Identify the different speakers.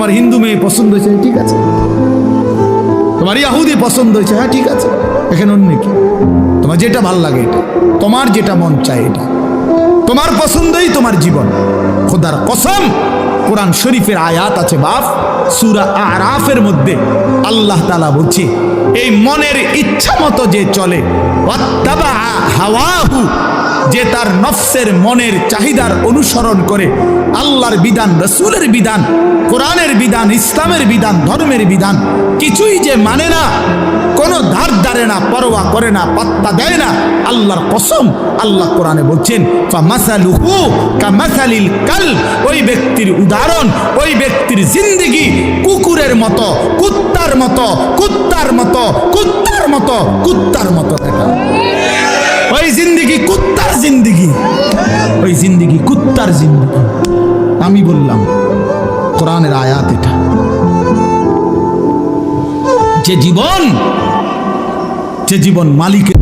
Speaker 1: তোমার হিন্দু মেয়ে পছন্দ হয়েছে, ঠিক আছে। তোমার ইয়াহুদি পছন্দ হয়েছে, হ্যাঁ ঠিক আছে। এখানে অন্য কি? তোমার যেটা ভাল লাগে এটা, তোমার যেটা মন চায় এটা, তোমার পছন্দই তোমার জীবন। খোদার কসম, কোরআন শরীফের আয়াত আছে বাপ, সূরা আরাফের মধ্যে আল্লাহ তাআলা বলছে, এই মনের ইচ্ছা মতো যে চলে, ওয়াত্তাবা হাওয়াহু, যে তার নফসের মনের চাহিদার অনুসরণ করে আল্লাহর বিধান, রাসূলের বিধান, কোরআনের বিধান, ইসলামের বিধান, ধর্মের বিধান কিছুই যে মানে না, কোনো ধার ধারে না, পরোয়া করে না, পাত্তা দেয় না, আল্লাহর কসম, আল্লাহ কোরআনে বলছেন ফামাসালুহু কামাসালিল কালব, ওই ব্যক্তির উদাহরণ, ওই ব্যক্তির জিন্দেগি কুকুরের মতো, কুত্তার মতো, কুত্তার মতো, কুত্তার মতো, কুত্তার মতো। ওই জিন্দেগি কুত্তার জিন্দেগি, ওই জিন্দেগি কুত্তার জিন্দেগি। আমি বললাম কোরআনের আয়াত এটা। যে জীবন মালিকের